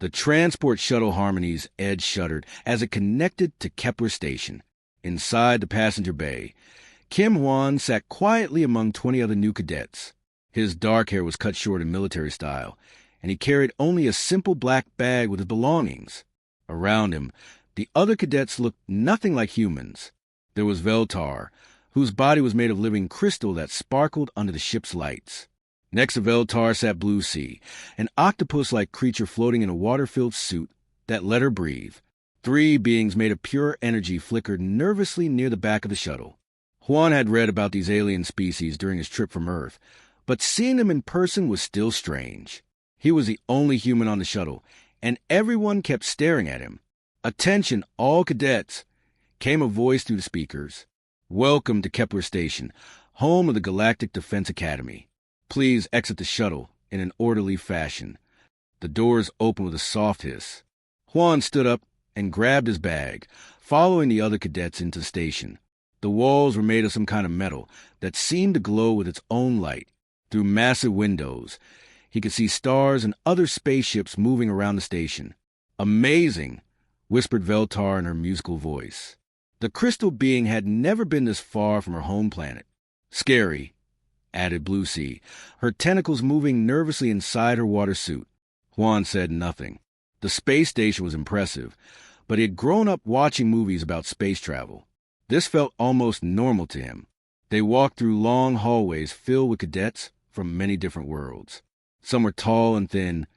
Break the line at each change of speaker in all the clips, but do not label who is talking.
The transport shuttle Harmony's edge shuddered as it connected to Kepler Station. Inside the passenger bay, Kim Hwan sat quietly among 20 other new cadets. His dark hair was cut short in military style, and he carried only a simple black bag with his belongings. Around him, the other cadets looked nothing like humans. There was Veltar, whose body was made of living crystal that sparkled under the ship's lights. Next to Veltar sat Blue Sea, an octopus-like creature floating in a water-filled suit that let her breathe. 3 beings made of pure energy flickered nervously near the back of the shuttle. Hwan had read about these alien species during his trip from Earth, but seeing them in person was still strange. He was the only human on the shuttle, and everyone kept staring at him. "Attention, all cadets!" came a voice through the speakers. "Welcome to Kepler Station, home of the Galactic Defense Academy. Please exit the shuttle in an orderly fashion." The doors opened with a soft hiss. Hwan stood up and grabbed his bag, following the other cadets into the station. The walls were made of some kind of metal that seemed to glow with its own light. Through massive windows, he could see stars and other spaceships moving around the station. "Amazing," whispered Veltar in her musical voice. The crystal being had never been this far from her home planet. "Scary," added Blue Sea, her tentacles moving nervously inside her water suit. Hwan said nothing. The space station was impressive, but he had grown up watching movies about space travel. This felt almost normal to him. They walked through long hallways filled with cadets from many different worlds. Some were tall and thin,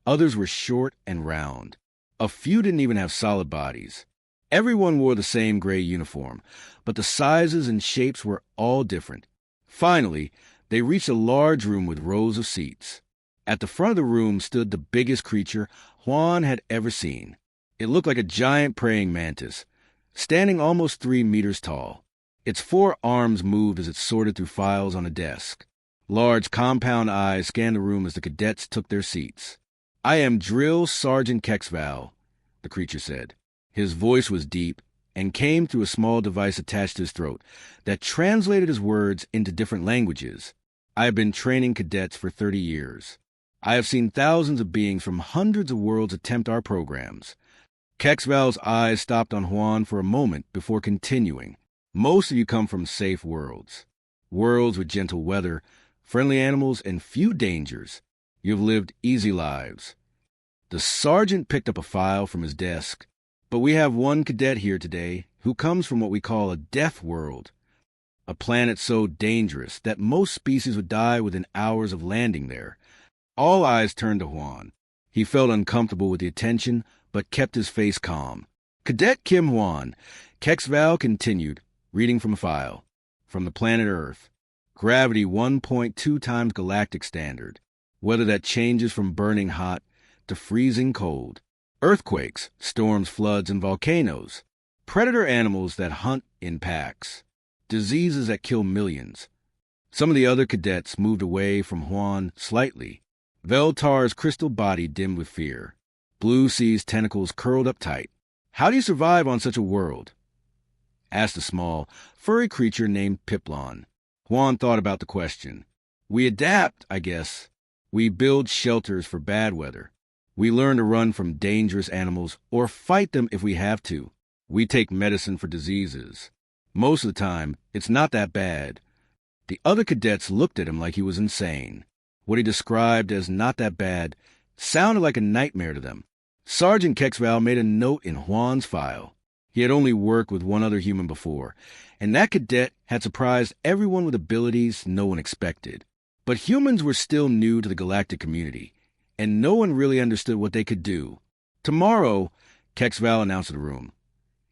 others were short and round. A few didn't even have solid bodies. Everyone wore the same gray uniform, but the sizes and shapes were all different. Finally, they reached a large room with rows of seats. At the front of the room stood the biggest creature Hwan had ever seen. It looked like a giant praying mantis, standing almost 3 meters tall. Its 4 arms moved as it sorted through files on a desk. Large compound eyes scanned the room as the cadets took their seats. "I am Drill Sergeant Kexval," the creature said. His voice was deep and came through a small device attached to his throat that translated his words into different languages. "I have been training cadets for 30 years. I have seen thousands of beings from hundreds of worlds attempt our programs." Kexval's eyes stopped on Hwan for a moment before continuing. "Most of you come from safe worlds. Worlds with gentle weather, friendly animals, and few dangers. You've lived easy lives." The sergeant picked up a file from his desk. "But we have one cadet here today who comes from what we call a death world, a planet so dangerous that most species would die within hours of landing there." All eyes turned to Hwan. He felt uncomfortable with the attention, but kept his face calm. "Cadet Kim Hwan," Kexval continued, reading from a file. "From the planet Earth. Gravity 1.2 times galactic standard. Weather that changes from burning hot to freezing cold. Earthquakes, storms, floods, and volcanoes. Predator animals that hunt in packs. Diseases that kill millions." Some of the other cadets moved away from Hwan slightly. Veltar's crystal body dimmed with fear. Blue Sea's tentacles curled up tight. "How do you survive on such a world?" asked a small, furry creature named Piplon. Hwan thought about the question. "We adapt, I guess. We build shelters for bad weather. We learn to run from dangerous animals or fight them if we have to. We take medicine for diseases. Most of the time, it's not that bad." The other cadets looked at him like he was insane. What he described as not that bad sounded like a nightmare to them. Sergeant Kexval made a note in Hwan's file. He had only worked with one other human before, and that cadet had surprised everyone with abilities no one expected. But humans were still new to the galactic community, and no one really understood what they could do. "Tomorrow," Kexval announced to the room,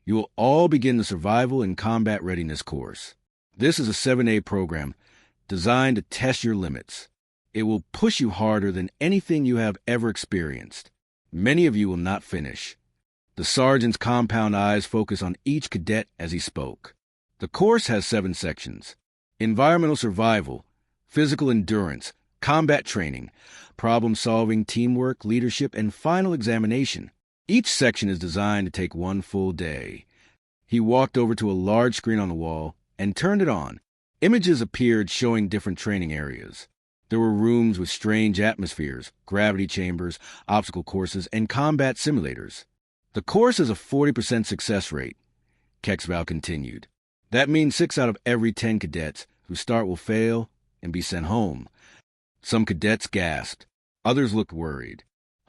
"you will all begin the Survival and Combat Readiness course. This is a 7A program designed to test your limits. It will push you harder than anything you have ever experienced. Many of you will not finish." The sergeant's compound eyes focused on each cadet as he spoke. "The course has 7 sections: environmental survival, physical endurance, combat training, problem-solving, teamwork, leadership, and final examination. Each section is designed to take 1 full day." He walked over to a large screen on the wall and turned it on. Images appeared showing different training areas. There were rooms with strange atmospheres, gravity chambers, obstacle courses, and combat simulators. The course has a 40% success rate, Kexval continued. That means 6 out of every 10 cadets who start will fail and be sent home. Some cadets gasped. Others looked worried.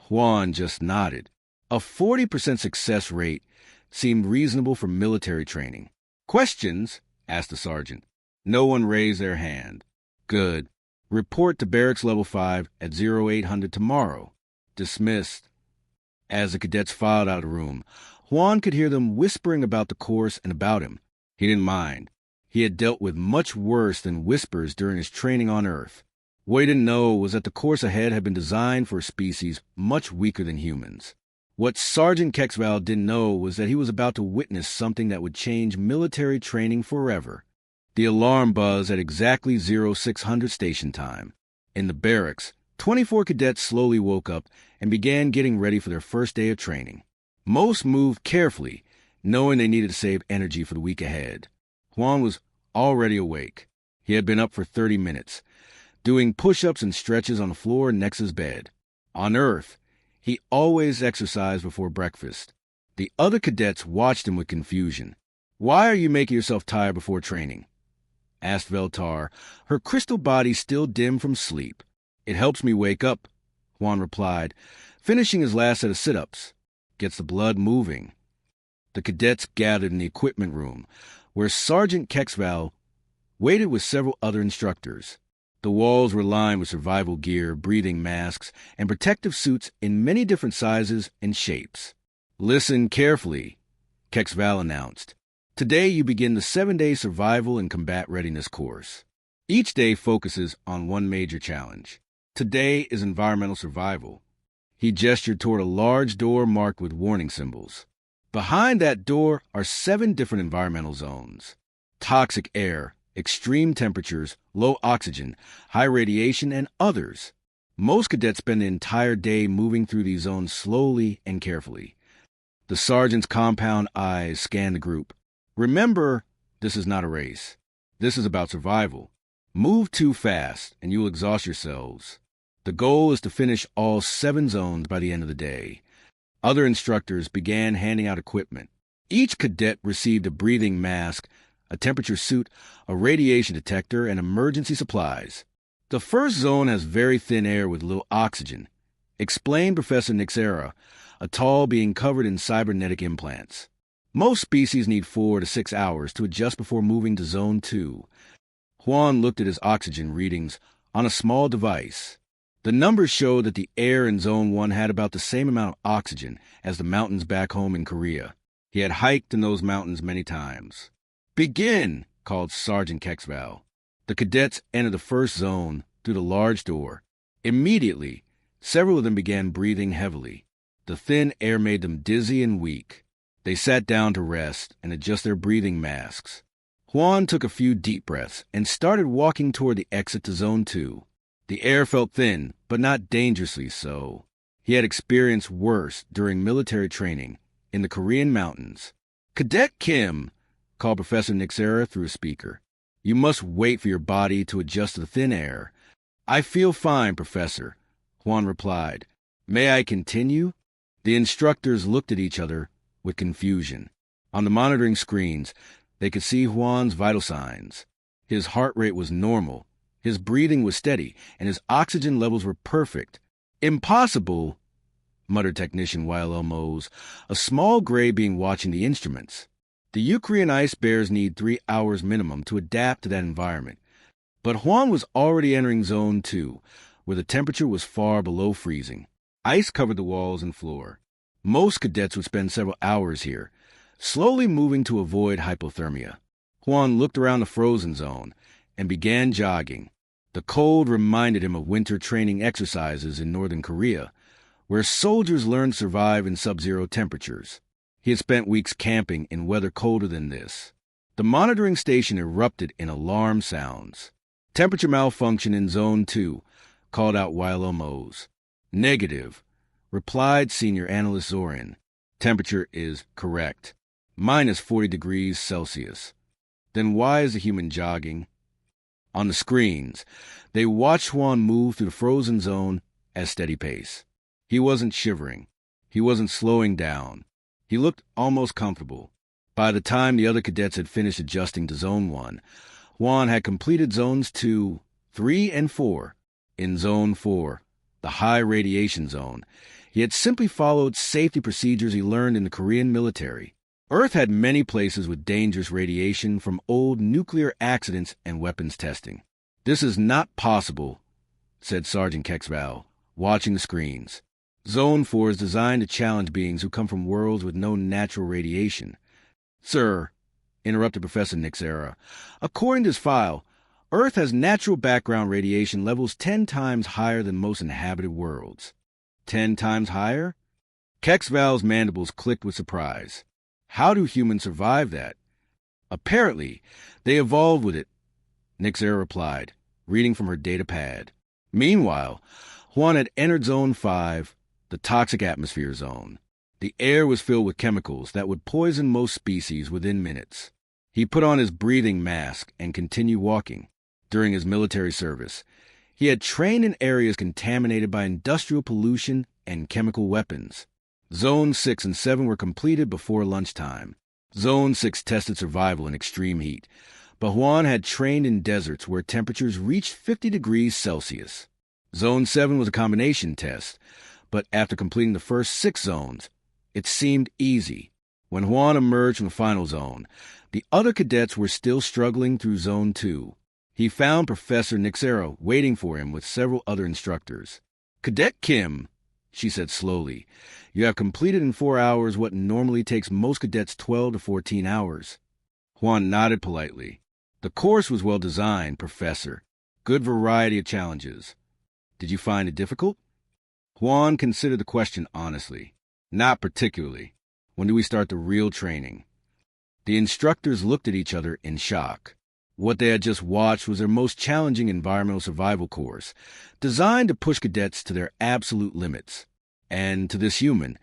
Juan just nodded. A 40% success rate seemed reasonable for military training. Questions? Asked the sergeant. No one raised their hand. Good. Report to Barracks Level 5 at 0800 tomorrow. Dismissed. As the cadets filed out of the room, Juan could hear them whispering about the course and about him. He didn't mind. He had dealt with much worse than whispers during his training on Earth. What he didn't know was that the course ahead had been designed for a species much weaker than humans. What Sergeant Kexval didn't know was that he was about to witness something that would change military training forever. The alarm buzzed at exactly 0600 station time. In the barracks, 24 cadets slowly woke up and began getting ready for their first day of training. Most moved carefully, knowing they needed to save energy for the week ahead. Juan was already awake. He had been up for 30 minutes, doing push-ups and stretches on the floor next to his bed. On Earth, he always exercised before breakfast. The other cadets watched him with confusion. "Why are you making yourself tired before training?" asked Veltar, her crystal body still dim from sleep. "It helps me wake up," Juan replied, finishing his last set of sit-ups. "Gets the blood moving." The cadets gathered in the equipment room, where Sergeant Kexval waited with several other instructors. The walls were lined with survival gear, breathing masks, and protective suits in many different sizes and shapes. "Listen carefully," Kexval announced. "Today you begin the 7-day survival and combat readiness course. Each day focuses on one major challenge. Today is environmental survival." He gestured toward a large door marked with warning symbols. Behind that door are 7 different environmental zones. Toxic air, extreme temperatures, low oxygen, high radiation, and others. Most cadets spend the entire day moving through these zones slowly and carefully. The sergeant's compound eyes scanned the group. "Remember, this is not a race. This is about survival. Move too fast, and you will exhaust yourselves. The goal is to finish all 7 zones by the end of the day." Other instructors began handing out equipment. Each cadet received a breathing mask, a temperature suit, a radiation detector, and emergency supplies. "The first zone has very thin air with little oxygen," explained Professor Nixera, a tall being covered in cybernetic implants. "Most species need 4 to 6 hours to adjust before moving to Zone 2. Juan looked at his oxygen readings on a small device. The numbers showed that the air in Zone 1 had about the same amount of oxygen as the mountains back home in Korea. He had hiked in those mountains many times. "Begin!" called Sergeant Kexval. The cadets entered the first zone through the large door. Immediately, several of them began breathing heavily. The thin air made them dizzy and weak. They sat down to rest and adjust their breathing masks. Juan took a few deep breaths and started walking toward the exit to Zone 2. The air felt thin, but not dangerously so. He had experienced worse during military training in the Korean mountains. "Cadet Kim," called Professor Nixera through a speaker. "You must wait for your body to adjust to the thin air." "I feel fine, Professor," Juan replied. "May I continue?" The instructors looked at each other with confusion. On the monitoring screens, they could see Juan's vital signs. His heart rate was normal, his breathing was steady, and his oxygen levels were perfect. "Impossible," muttered Technician YLL Mose, a small gray being watching the instruments. "The Ukrainian ice bears need 3 hours minimum to adapt to that environment." But Juan was already entering Zone 2, where the temperature was far below freezing. Ice covered the walls and floor. Most cadets would spend several hours here, slowly moving to avoid hypothermia. Juan looked around the frozen zone and began jogging. The cold reminded him of winter training exercises in northern Korea, where soldiers learned to survive in sub-zero temperatures. He had spent weeks camping in weather colder than this. The monitoring station erupted in alarm sounds. "Temperature malfunction in Zone 2, called out YLL Mose. "Negative," replied Senior Analyst Zorin. "Temperature is correct. -40 degrees Celsius. Then why is the human jogging?" On the screens, they watched Juan move through the frozen zone at steady pace. He wasn't shivering. He wasn't slowing down. He looked almost comfortable. By the time the other cadets had finished adjusting to Zone 1, Juan had completed Zones 2, 3, and 4. In Zone 4, the high radiation zone, he had simply followed safety procedures he learned in the Korean military. Earth had many places with dangerous radiation from old nuclear accidents and weapons testing. "This is not possible," said Sergeant Kexval, watching the screens. "Zone 4 is designed to challenge beings who come from worlds with no natural radiation." "Sir," interrupted Professor Nixera, "according to his file, Earth has natural background radiation levels 10 times higher than most inhabited worlds." 10 times higher? Kexval's mandibles clicked with surprise. How do humans survive that? "Apparently, they evolved with it," Nixera replied, reading from her data pad. Meanwhile, Juan had entered Zone 5, the toxic atmosphere zone. The air was filled with chemicals that would poison most species within minutes. He put on his breathing mask and continued walking. During his military service, he had trained in areas contaminated by industrial pollution and chemical weapons. Zones 6 and 7 were completed before lunchtime. Zone 6 tested survival in extreme heat, but Juan had trained in deserts where temperatures reached 50 degrees Celsius. Zone 7 was a combination test, but after completing the first 6 zones, it seemed easy. When Juan emerged from the final zone, the other cadets were still struggling through Zone 2. He found Professor Nixera waiting for him with several other instructors. "Cadet Kim," she said slowly, "you have completed in 4 hours what normally takes most cadets 12 to 14 hours. Juan nodded politely. "The course was well designed, Professor. Good variety of challenges. Did you find it difficult?" Juan considered the question honestly. "Not particularly. When do we start the real training?" The instructors looked at each other in shock. What they had just watched was their most challenging environmental survival course, designed to push cadets to their absolute limits. And to this human,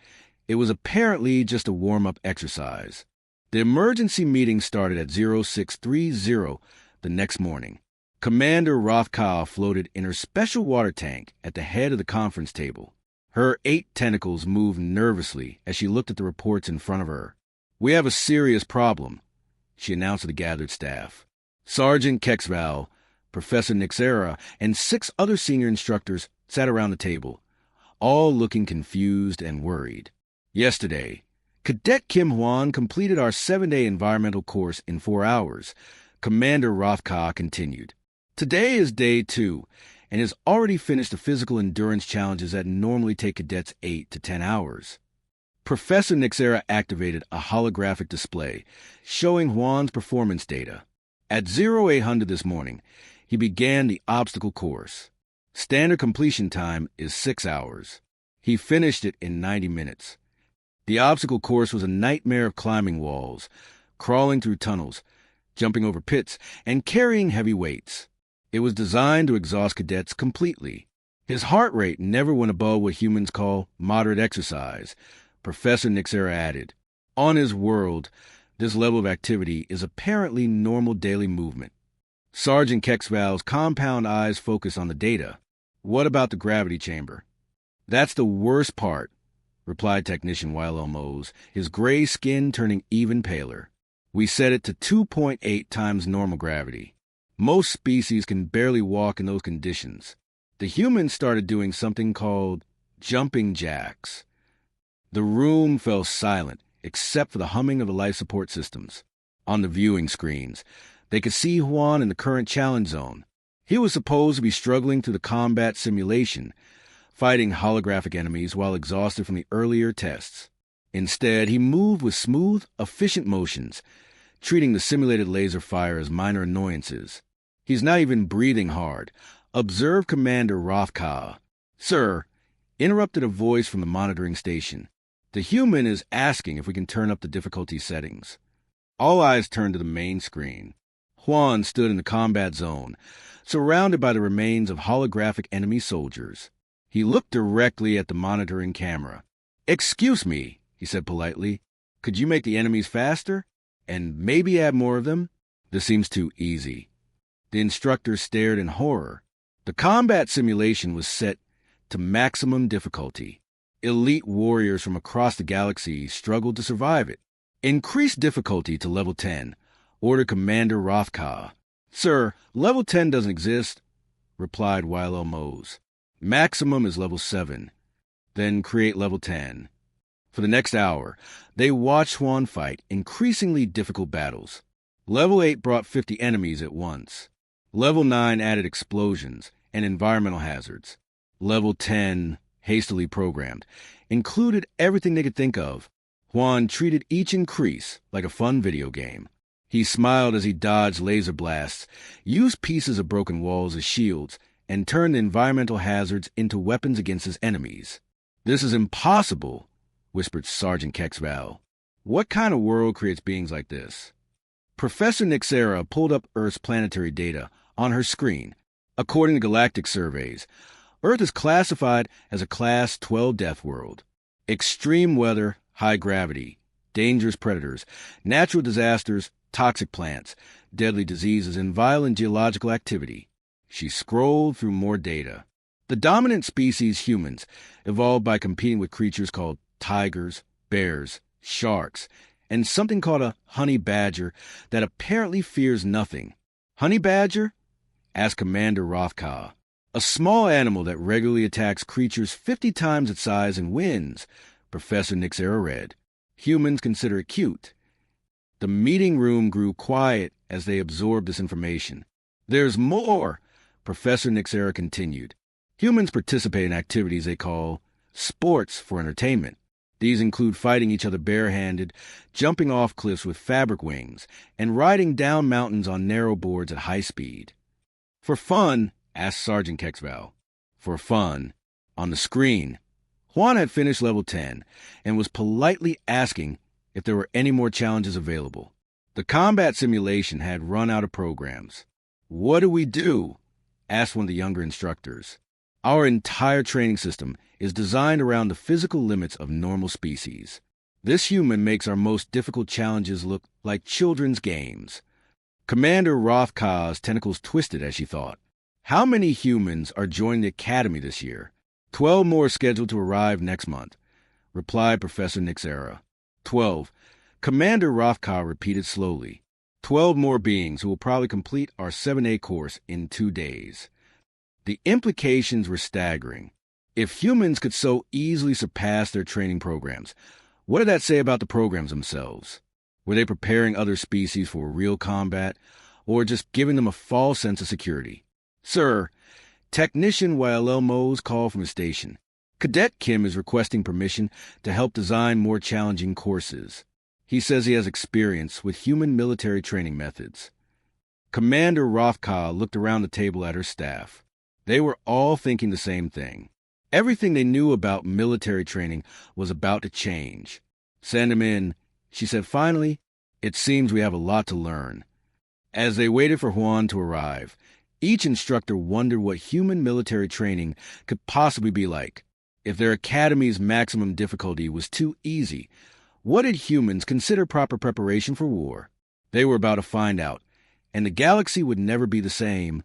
it was apparently just a warm-up exercise. The emergency meeting started at 0630 the next morning. Commander Rothka floated in her special water tank at the head of the conference table. Her 8 tentacles moved nervously as she looked at the reports in front of her. "We have a serious problem," she announced to the gathered staff. Sergeant Kexval, Professor Nixera, and 6 other senior instructors sat around the table, all looking confused and worried. "Yesterday, Cadet Kim Hwan completed our 7-day environmental course in 4 hours," Commander Rothka continued. "Today is day 2, and has already finished the physical endurance challenges that normally take cadets 8 to 10 hours. Professor Nixera activated a holographic display showing Juan's performance data. At 0800 this morning, he began the obstacle course. Standard completion time is 6 hours. He finished it in 90 minutes. The obstacle course was a nightmare of climbing walls, crawling through tunnels, jumping over pits, and carrying heavy weights. It was designed to exhaust cadets completely. His heart rate never went above what humans call moderate exercise," Professor Nixera added. "On his world, this level of activity is apparently normal daily movement." Sergeant Kexval's compound eyes focused on the data. "What about the gravity chamber?" "That's the worst part," replied Technician Wailo Mose, his gray skin turning even paler. "We set it to 2.8 times normal gravity. Most species can barely walk in those conditions. The humans started doing something called jumping jacks." The room fell silent, except for the humming of the life support systems. On the viewing screens, they could see Juan in the current challenge zone. He was supposed to be struggling through the combat simulation, fighting holographic enemies while exhausted from the earlier tests. Instead, he moved with smooth, efficient motions, treating the simulated laser fire as minor annoyances. "He's not even breathing hard," observed Commander Rothka. "Sir," interrupted a voice from the monitoring station, "the human is asking if we can turn up the difficulty settings." All eyes turned to the main screen. Juan stood in the combat zone, surrounded by the remains of holographic enemy soldiers. He looked directly at the monitoring camera. "Excuse me," he said politely. "Could you make the enemies faster? And maybe add more of them? This seems too easy." The instructor stared in horror. The combat simulation was set to maximum difficulty. Elite warriors from across the galaxy struggled to survive it. Increase difficulty to level 10, ordered Commander Rothka. Sir, level 10 doesn't exist, replied Wilo Mose. Maximum is level 7. Then create level 10. For the next hour, they watched Juan fight increasingly difficult battles. Level 8 brought 50 enemies at once. Level 9 added explosions and environmental hazards. Level 10, hastily programmed, included everything they could think of. Juan treated each increase like a fun video game. He smiled as he dodged laser blasts, used pieces of broken walls as shields, and turned the environmental hazards into weapons against his enemies. "This is impossible," whispered Sergeant Kexval. "What kind of world creates beings like this?" Professor Nixera pulled up Earth's planetary data on her screen. According to galactic surveys, Earth is classified as a Class 12 death world. Extreme weather, high gravity, dangerous predators, natural disasters, toxic plants, deadly diseases, and violent geological activity. She scrolled through more data. The dominant species, humans, evolved by competing with creatures called tigers, bears, sharks, and something called a honey badger that apparently fears nothing. Honey badger? Asked Commander Rothka. A small animal that regularly attacks creatures 50 times its size and wins, Professor Nixera read. Humans consider it cute. The meeting room grew quiet as they absorbed this information. There's more, Professor Nixera continued. Humans participate in activities they call sports for entertainment. These include fighting each other barehanded, jumping off cliffs with fabric wings, and riding down mountains on narrow boards at high speed. For fun, asked Sergeant Kexval. For fun. On the screen, Juan had finished level 10 and was politely asking if there were any more challenges available. The combat simulation had run out of programs. "What do we do?" asked one of the younger instructors. "Our entire training system is designed around the physical limits of normal species. This human makes our most difficult challenges look like children's games." Commander Rothka's tentacles twisted as she thought. How many humans are joining the academy this year? 12 more scheduled to arrive next month, replied Professor Nixera. 12. Commander Rothka repeated slowly. 12 more beings who will probably complete our 7A course in 2 days. The implications were staggering. If humans could so easily surpass their training programs, what did that say about the programs themselves? Were they preparing other species for real combat, or just giving them a false sense of security? "Sir," Technician Wael Mose called from his station. "Cadet Kim is requesting permission to help design more challenging courses. He says he has experience with human military training methods." Commander Rothka looked around the table at her staff. They were all thinking the same thing. Everything they knew about military training was about to change. "Send him in," she said finally. "It seems we have a lot to learn." As they waited for Juan to arrive, each instructor wondered what human military training could possibly be like. If their academy's maximum difficulty was too easy, what did humans consider proper preparation for war? They were about to find out, and the galaxy would never be the same.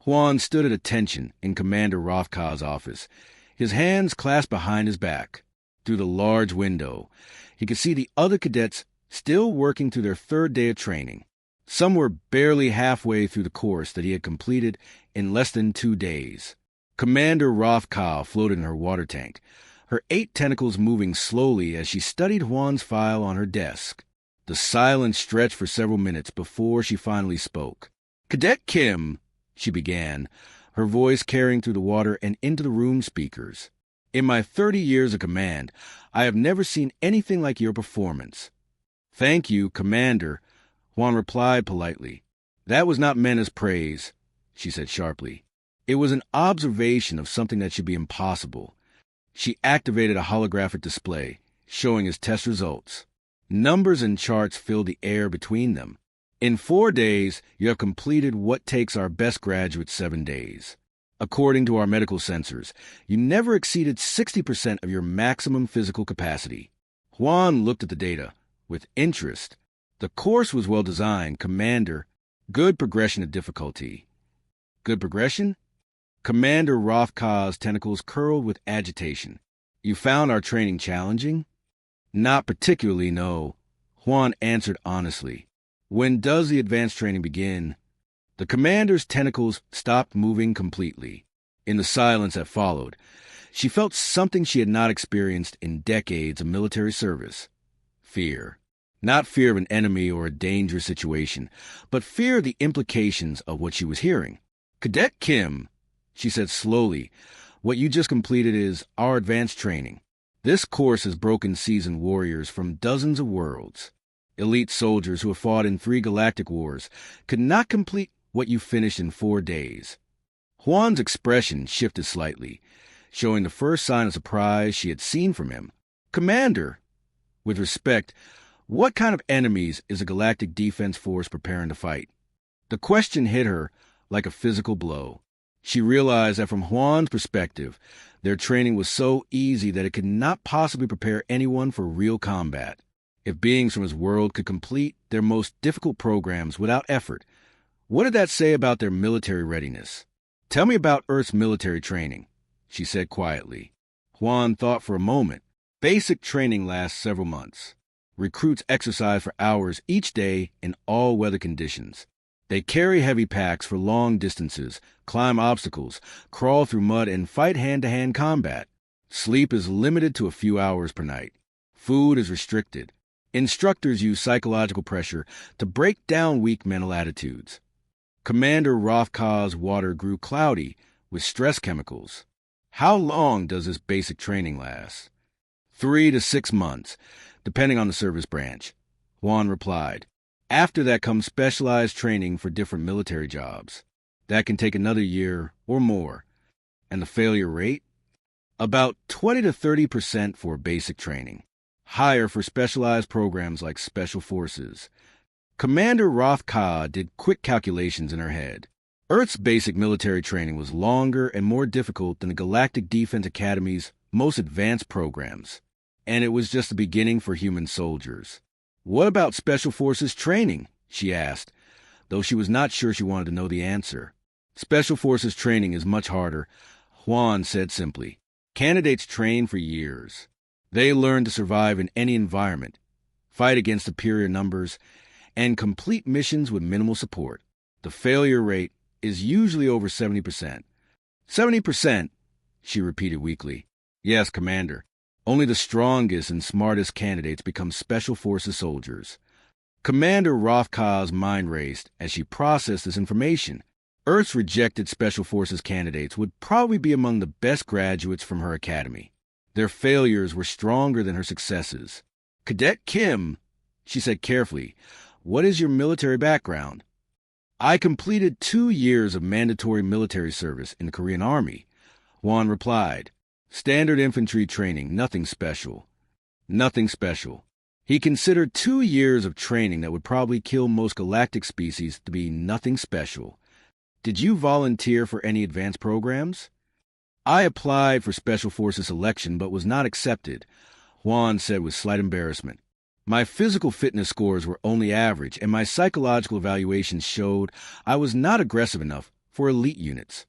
Juan stood at attention in Commander Rothka's office, his hands clasped behind his back. Through the large window, he could see the other cadets still working through their 3rd day of training. Some were barely halfway through the course that he had completed in less than 2 days. Commander Rothka floated in her water tank, her 8 tentacles moving slowly as she studied Juan's file on her desk. The silence stretched for several minutes before she finally spoke. "Cadet Kim," she began, her voice carrying through the water and into the room speakers. "In my 30 years of command, I have never seen anything like your performance." "Thank you, Commander," Juan replied politely. "That was not meant as praise," she said sharply. "It was an observation of something that should be impossible." She activated a holographic display, showing his test results. Numbers and charts filled the air between them. "In 4 days, you have completed what takes our best graduates 7 days. According to our medical sensors, you never exceeded 60% of your maximum physical capacity." Juan looked at the data with interest. The course was well designed, Commander. Good progression of difficulty. Good progression? Commander Rothka's tentacles curled with agitation. You found our training challenging? Not particularly, no. Juan answered honestly. When does the advanced training begin? The commander's tentacles stopped moving completely. In the silence that followed, she felt something she had not experienced in decades of military service. Fear. Not fear of an enemy or a dangerous situation, but fear of the implications of what she was hearing. Cadet Kim, she said slowly, what you just completed is our advanced training. This course has broken seasoned warriors from dozens of worlds. Elite soldiers who have fought in 3 galactic wars could not complete what you finished in 4 days. Juan's expression shifted slightly, showing the first sign of surprise she had seen from him. Commander, with respect, what kind of enemies is a galactic defense force preparing to fight? The question hit her like a physical blow. She realized that from Juan's perspective, their training was so easy that it could not possibly prepare anyone for real combat. If beings from his world could complete their most difficult programs without effort, what did that say about their military readiness? Tell me about Earth's military training, she said quietly. Juan thought for a moment. Basic training lasts several months. Recruits exercise for hours each day in all weather conditions. They carry heavy packs for long distances, climb obstacles, crawl through mud, and fight hand-to-hand combat. Sleep is limited to a few hours per night. Food is restricted. Instructors use psychological pressure to break down weak mental attitudes. Commander Rothka's water grew cloudy with stress chemicals. How long does this basic training last? 3 to 6 months, depending on the service branch, Juan replied. After that comes specialized training for different military jobs. That can take another year or more. And the failure rate? About 20 to 30% for basic training. Higher for specialized programs like Special Forces. Commander Rothka did quick calculations in her head. Earth's basic military training was longer and more difficult than the Galactic Defense Academy's most advanced programs. And it was just the beginning for human soldiers. What about Special Forces training? She asked, though she was not sure she wanted to know the answer. Special Forces training is much harder, Juan said simply. Candidates train for years. They learn to survive in any environment, fight against superior numbers, and complete missions with minimal support. The failure rate is usually over 70%. 70%, she repeated weakly. Yes, Commander. Only the strongest and smartest candidates become Special Forces soldiers. Commander Rothka's mind raced as she processed this information. Earth's rejected Special Forces candidates would probably be among the best graduates from her academy. Their failures were stronger than her successes. Cadet Kim, she said carefully, what is your military background? I completed 2 years of mandatory military service in the Korean Army, Juan replied. Standard infantry training, nothing special. Nothing special. He considered 2 years of training that would probably kill most galactic species to be nothing special. Did you volunteer for any advanced programs? I applied for Special Forces selection but was not accepted, Juan said with slight embarrassment. My physical fitness scores were only average, and my psychological evaluations showed I was not aggressive enough for elite units.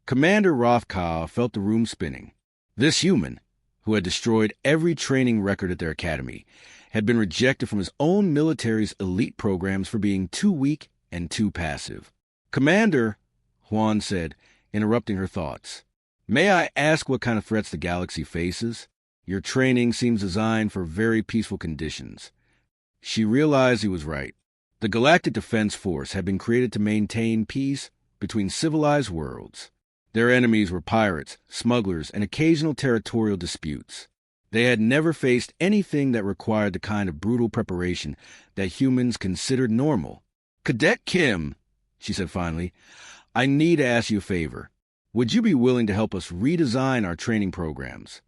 Commander Rothka felt the room spinning. This human, who had destroyed every training record at their academy, had been rejected from his own military's elite programs for being too weak and too passive. Commander, Juan said, interrupting her thoughts, may I ask what kind of threats the galaxy faces? Your training seems designed for very peaceful conditions. She realized he was right. The Galactic Defense Force had been created to maintain peace between civilized worlds. Their enemies were pirates, smugglers, and occasional territorial disputes. They had never faced anything that required the kind of brutal preparation that humans considered normal. Cadet Kim, she said finally, I need to ask you a favor. Would you be willing to help us redesign our training programs?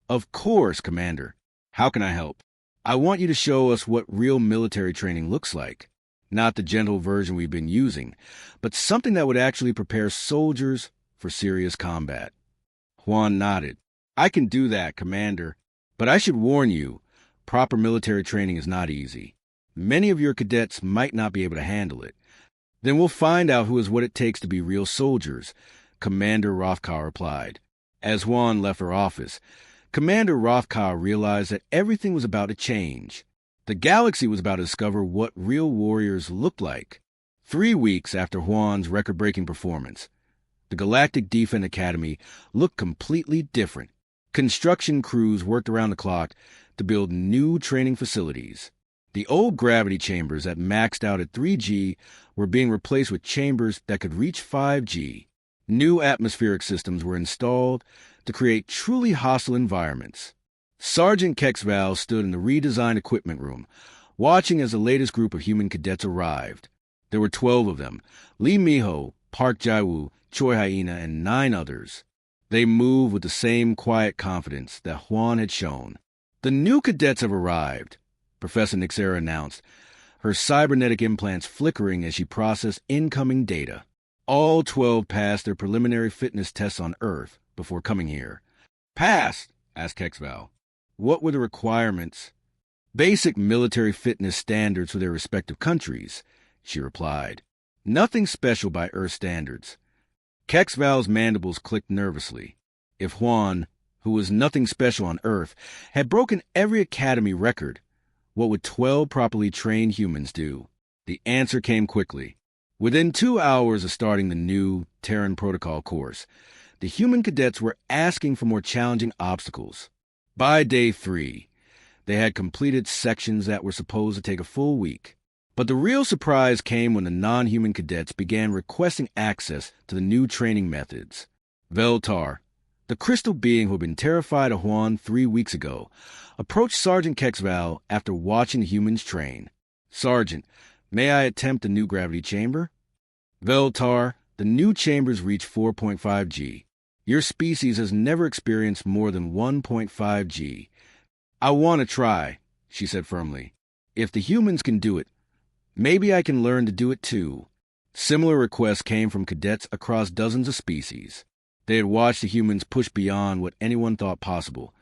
Of course, Commander. How can I help? I want you to show us what real military training looks like. Not the gentle version we've been using, but something that would actually prepare soldiers for serious combat. Juan nodded. I can do that, Commander. But I should warn you, proper military training is not easy. Many of your cadets might not be able to handle it. Then we'll find out who is what it takes to be real soldiers, Commander Rothkar replied. As Juan left her office, Commander Rothkar realized that everything was about to change. The galaxy was about to discover what real warriors looked like. 3 weeks after Juan's record-breaking performance, the Galactic Defense Academy looked completely different. Construction crews worked around the clock to build new training facilities. The old gravity chambers that maxed out at 3G were being replaced with chambers that could reach 5G. New atmospheric systems were installed to create truly hostile environments. Sergeant Kexval stood in the redesigned equipment room, watching as the latest group of human cadets arrived. There were 12 of them: Lee Miho, Park Jae-woo, Choi Hyena, and 9 others. They moved with the same quiet confidence that Juan had shown. "The new cadets have arrived," Professor Nixera announced, her cybernetic implants flickering as she processed incoming data. All 12 passed their preliminary fitness tests on Earth before coming here. "Passed?" asked Kexval. "What were the requirements?" "Basic military fitness standards for their respective countries," she replied. "Nothing special by Earth standards." Kexval's mandibles clicked nervously. If Juan, who was nothing special on Earth, had broken every academy record, what would 12 properly trained humans do? The answer came quickly. Within 2 hours of starting the new Terran Protocol course, the human cadets were asking for more challenging obstacles. By day 3, they had completed sections that were supposed to take a full week. But the real surprise came when the non-human cadets began requesting access to the new training methods. Veltar, the crystal being who had been terrified of Juan 3 weeks ago, approached Sergeant Kexval after watching the humans train. "Sergeant, may I attempt the new gravity chamber?" "Veltar, the new chambers reach 4.5G. Your species has never experienced more than 1.5G. "I want to try," she said firmly. "If the humans can do it, maybe I can learn to do it too." Similar requests came from cadets across dozens of species. They had watched the humans push beyond what anyone thought possible,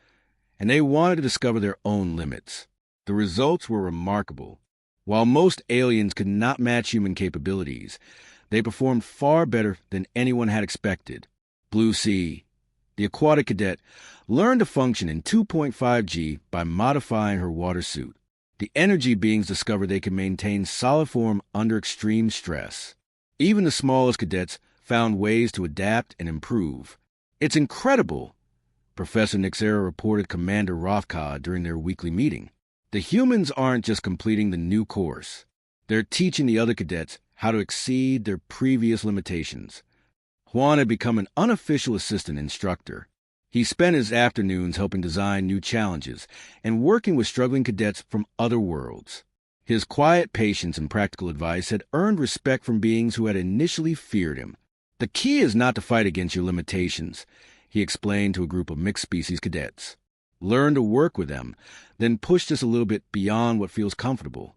and they wanted to discover their own limits. The results were remarkable. While most aliens could not match human capabilities, they performed far better than anyone had expected. Blue Sea, the aquatic cadet, learned to function in 2.5G by modifying her water suit. The energy beings discovered they could maintain solid form under extreme stress. Even the smallest cadets found ways to adapt and improve. "It's incredible," Professor Nixera reported Commander Rothkar during their weekly meeting. "The humans aren't just completing the new course. They're teaching the other cadets how to exceed their previous limitations." Juan had become an unofficial assistant instructor. He spent his afternoons helping design new challenges and working with struggling cadets from other worlds. His quiet patience and practical advice had earned respect from beings who had initially feared him. "The key is not to fight against your limitations," he explained to a group of mixed-species cadets. "Learn to work with them, then push just a little bit beyond what feels comfortable."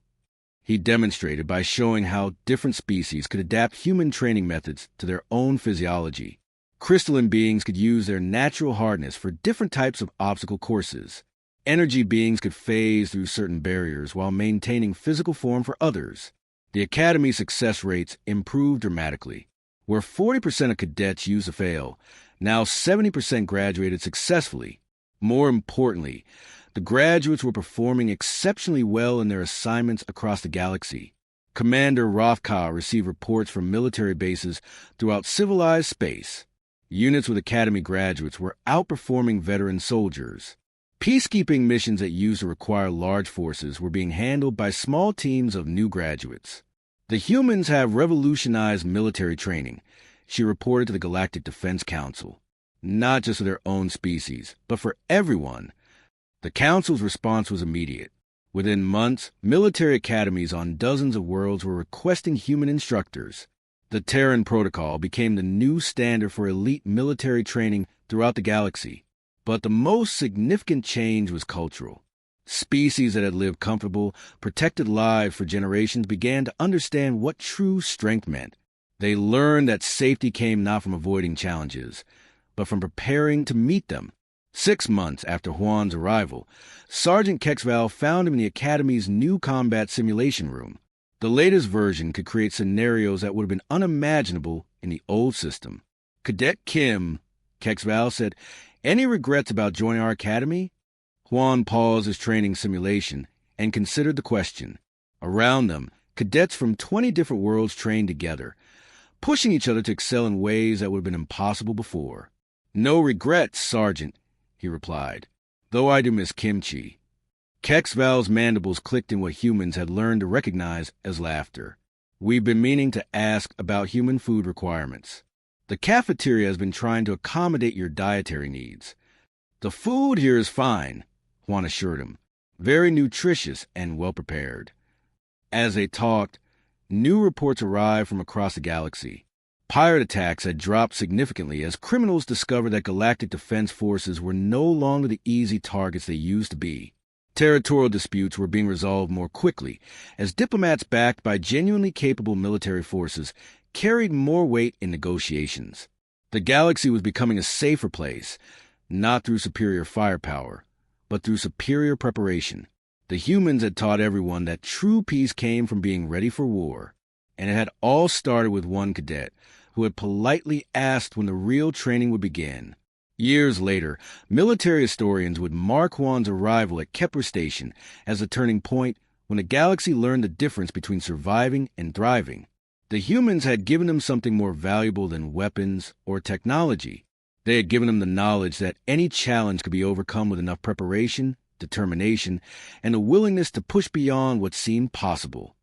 He demonstrated by showing how different species could adapt human training methods to their own physiology. Crystalline beings could use their natural hardness for different types of obstacle courses. Energy beings could phase through certain barriers while maintaining physical form for others. The Academy's success rates improved dramatically. Where 40% of cadets used to fail, now 70% graduated successfully. More importantly, the graduates were performing exceptionally well in their assignments across the galaxy. Commander Rothkar received reports from military bases throughout civilized space. Units with Academy graduates were outperforming veteran soldiers. Peacekeeping missions that used to require large forces were being handled by small teams of new graduates. "The humans have revolutionized military training," she reported to the Galactic Defense Council. "Not just for their own species, but for everyone." The Council's response was immediate. Within months, military academies on dozens of worlds were requesting human instructors. The Terran Protocol became the new standard for elite military training throughout the galaxy. But the most significant change was cultural. Species that had lived comfortable, protected lives for generations began to understand what true strength meant. They learned that safety came not from avoiding challenges, but from preparing to meet them. 6 months after Juan's arrival, Sergeant Kexval found him in the Academy's new combat simulation room. The latest version could create scenarios that would have been unimaginable in the old system. Cadet Kim, Kexval said, "Any regrets about joining our academy?" Juan paused his training simulation and considered the question. Around them, cadets from 20 different worlds trained together, pushing each other to excel in ways that would have been impossible before. "No regrets, Sergeant," he replied, "though I do miss kimchi." Kexval's mandibles clicked in what humans had learned to recognize as laughter. "We've been meaning to ask about human food requirements. The cafeteria has been trying to accommodate your dietary needs." "The food here is fine," Juan assured him. "Very nutritious and well-prepared." As they talked, new reports arrived from across the galaxy. Pirate attacks had dropped significantly as criminals discovered that galactic defense forces were no longer the easy targets they used to be. Territorial disputes were being resolved more quickly as diplomats backed by genuinely capable military forces carried more weight in negotiations. The galaxy was becoming a safer place, not through superior firepower, but through superior preparation. The humans had taught everyone that true peace came from being ready for war, and it had all started with one cadet who had politely asked when the real training would begin. Years later, military historians would mark Juan's arrival at Kepler Station as a turning point when the galaxy learned the difference between surviving and thriving. The humans had given him something more valuable than weapons or technology. They had given him the knowledge that any challenge could be overcome with enough preparation, determination, and a willingness to push beyond what seemed possible.